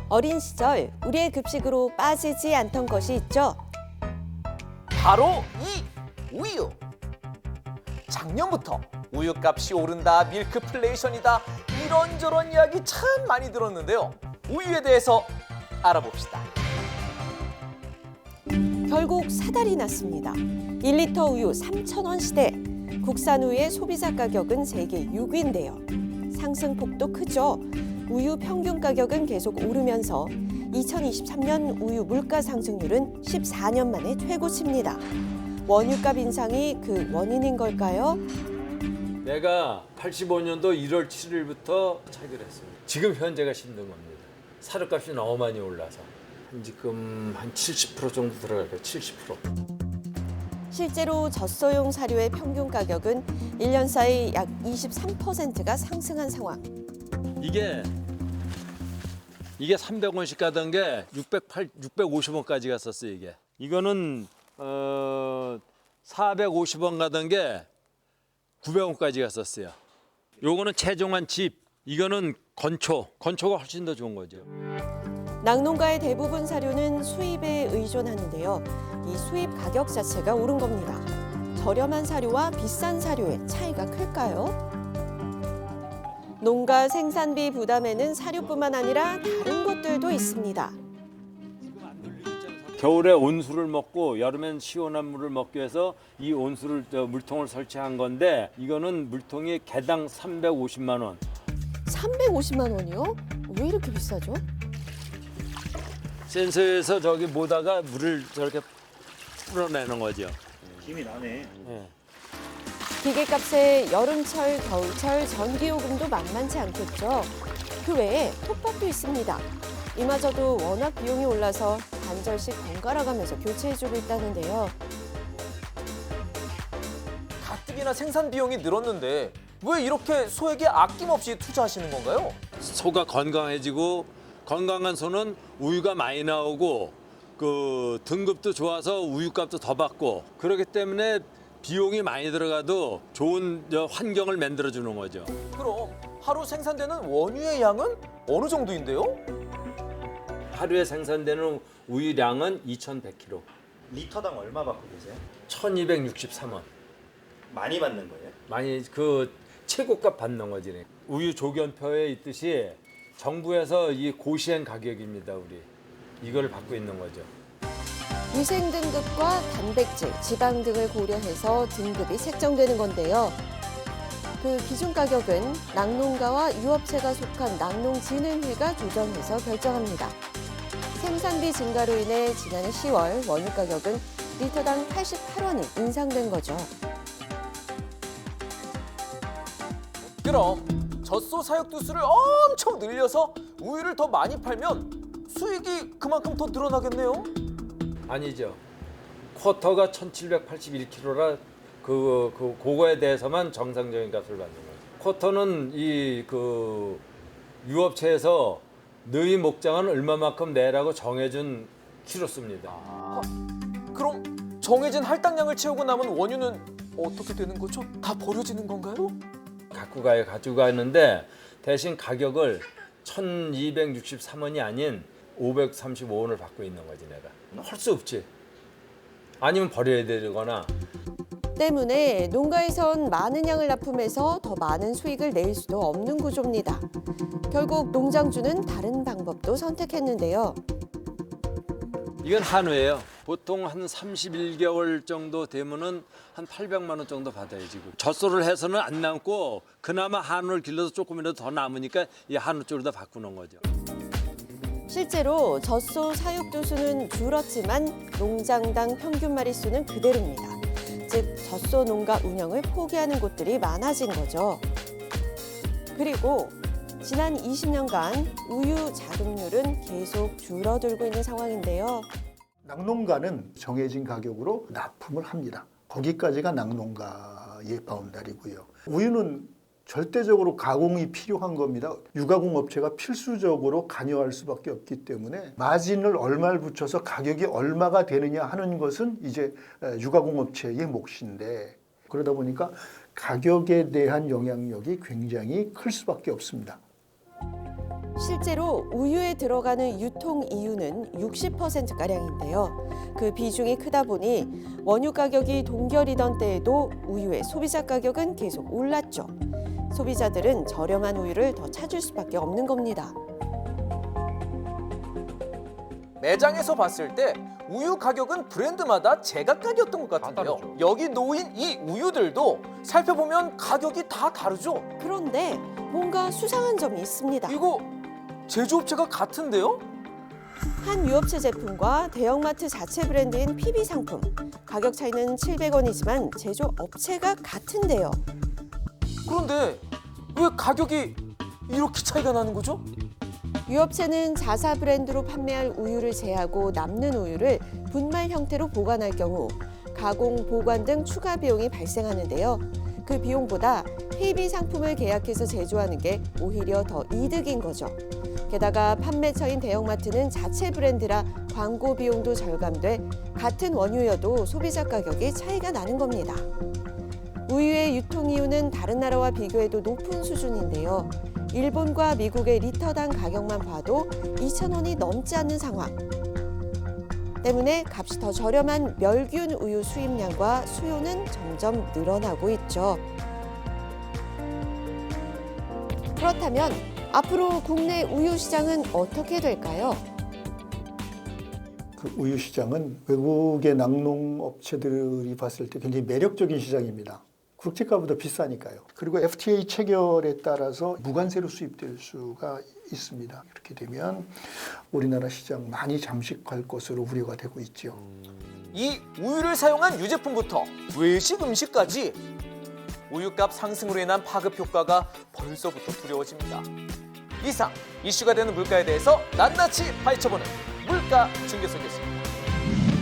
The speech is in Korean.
어린 시절 우리의 급식으로 빠지지 않던 것이 있죠. 바로 이 우유. 작년부터 우유값이 오른다, 밀크플레이션이다 이런저런 이야기 참 많이 들었는데요. 우유에 대해서 알아봅시다. 결국 사달이 났습니다. 1리터 우유 3,000원 시대. 국산 우유의 소비자 가격은 세계 6위인데요. 상승폭도 크죠. 우유 평균 가격은 계속 오르면서 2023년 우유 물가 상승률은 14년 만에 최고치입니다. 원유값 인상이 그 원인인 걸까요? 내가 85년도 1월 7일부터 차결했습니다. 지금 현재가 힘든 겁니다. 사료값이 너무 많이 올라서 지금 한 70% 정도 들어갈 거예요. 70%. 실제로 젖소용 사료의 평균 가격은 1년 사이 약 23%가 상승한 상황. 이게 300원씩 가던 게 650원까지 갔었어요. 이거는 450원 가던 게 900원까지 갔었어요. 요거는 최종한 집, 이거는 건초가 훨씬 더 좋은 거죠. 낙농가의 대부분 사료는 수입에 의존하는데요. 이 수입 가격 자체가 오른 겁니다. 저렴한 사료와 비싼 사료의 차이가 클까요? 농가 생산비 부담에는 사료뿐만 아니라 다른 것들도 있습니다. 겨울에 온수를 먹고 여름엔 시원한 물을 먹기 위해서 이 물통을 설치한 건데 이거는 물통이 개당 350만 원. 350만 원이요? 왜 이렇게 비싸죠? 센서에서 저기 모다가 물을 저렇게 풀어내는 거죠. 힘이 나네. 네. 기계값에 여름철, 겨울철 전기요금도 만만치 않겠죠. 그 외에 톱밥도 있습니다. 이마저도 워낙 비용이 올라서 반절씩 번갈아가면서 교체해주고 있다는데요. 가뜩이나 생산 비용이 늘었는데 왜 이렇게 소에게 아낌없이 투자하시는 건가요? 소가 건강해지고 건강한 소는 우유가 많이 나오고 그 등급도 좋아서 우유값도 더 받고 그렇기 때문에 비용이 많이 들어가도 좋은 환경을 만들어 주는 거죠. 그럼 하루 생산되는 원유의 양은 어느 정도인데요? 하루에 생산되는 우유량은 2,100kg. 리터당 얼마 받고 계세요? 1,263원. 많이 받는 거예요? 많이 그 최고값 받는 거지. 우유 조견표에 있듯이 정부에서 이 고시행 가격입니다, 우리. 이걸 받고 있는 거죠. 위생 등급과 단백질, 지방 등을 고려해서 등급이 책정되는 건데요. 그 기준 가격은 낙농가와 유업체가 속한 낙농진흥회가 조정해서 결정합니다. 생산비 증가로 인해 지난해 10월 원유 가격은 리터당 88원이 인상된 거죠. 그럼 젖소 사육 수를 엄청 늘려서 우유를 더 많이 팔면 수익이 그만큼 더 늘어나겠네요? 아니죠. 쿼터가 1,781kg라 그거에 대해서만 정상적인 값을 받는 거죠. 쿼터는 그 유업체에서 너희 목장은 얼마만큼 내라고 정해준 키로수입니다. 그럼 정해진 할당량을 채우고 남은 원유는 어떻게 되는 거죠? 다 버려지는 건가요? 가지고 가는데 대신 가격을 1,263원이 아닌 535원을 받고 있는 거지 내가. 할 수 없지. 아니면 버려야 되거나. 때문에 농가에선 많은 양을 납품해서 더 많은 수익을 낼 수도 없는 구조입니다. 결국 농장주는 다른 방법도 선택했는데요. 이건 한우예요. 보통 한 31개월 정도 되면은 한 800만 원 정도 받아요 지금. 젖소를 해서는 안 남고 그나마 한우를 길러서 조금이라도 더 남으니까 이 한우 쪽으로 다 바꾸는 거죠. 실제로 젖소 사육도 수는 줄었지만 농장당 평균 마리수는 그대로입니다. 즉 젖소 농가 운영을 포기하는 곳들이 많아진 거죠. 그리고 지난 20년간 우유 자급률은 계속 줄어들고 있는 상황인데요. 낙농가는 정해진 가격으로 납품을 합니다. 거기까지가 낙농가의 바운다리고요. 우유는 절대적으로 가공이 필요한 겁니다. 유가공 업체가 필수적으로 관여할 수밖에 없기 때문에 마진을 얼마를 붙여서 가격이 얼마가 되느냐 하는 것은 이제 유가공 업체의 몫인데 그러다 보니까 가격에 대한 영향력이 굉장히 클 수밖에 없습니다. 실제로 우유에 들어가는 유통 이유는 60%가량인데요. 그 비중이 크다 보니 원유 가격이 동결이던 때에도 우유의 소비자 가격은 계속 올랐죠. 소비자들은 저렴한 우유를 더 찾을 수밖에 없는 겁니다. 매장에서 봤을 때 우유 가격은 브랜드마다 제각각이었던 것 같은데요. 다르죠. 여기 놓인 이 우유들도 살펴보면 가격이 다 다르죠. 그런데 뭔가 수상한 점이 있습니다. 이거 제조업체가 같은데요? 한 유업체 제품과 대형마트 자체 브랜드인 PB 상품. 가격 차이는 700원이지만 제조업체가 같은데요. 그런데 왜 가격이 이렇게 차이가 나는 거죠? 유업체는 자사 브랜드로 판매할 우유를 제하고 남는 우유를 분말 형태로 보관할 경우 가공, 보관 등 추가 비용이 발생하는데요. 그 비용보다 PB 상품을 계약해서 제조하는 게 오히려 더 이득인 거죠. 게다가 판매처인 대형마트는 자체 브랜드라 광고 비용도 절감돼 같은 원유여도 소비자 가격이 차이가 나는 겁니다. 우유의 유통 이유는 다른 나라와 비교해도 높은 수준인데요. 일본과 미국의 리터당 가격만 봐도 2,000원이 넘지 않는 상황. 때문에 값이 더 저렴한 멸균 우유 수입량과 수요는 점점 늘어나고 있죠. 그렇다면 앞으로 국내 우유 시장은 어떻게 될까요? 그 우유 시장은 외국의 낙농업체들이 봤을 때 굉장히 매력적인 시장입니다. 국제가보다 비싸니까요. 그리고 FTA 체결에 따라서 무관세로 수입될 수가 있습니다. 이렇게 되면 우리나라 시장 많이 잠식할 것으로 우려가 되고 있죠. 이 우유를 사용한 유제품부터 외식 음식까지 우유값 상승으로 인한 파급 효과가 벌써부터 두려워집니다. 이상 이슈가 되는 물가에 대해서 낱낱이 파헤쳐보는 물가 중계석이었습니다.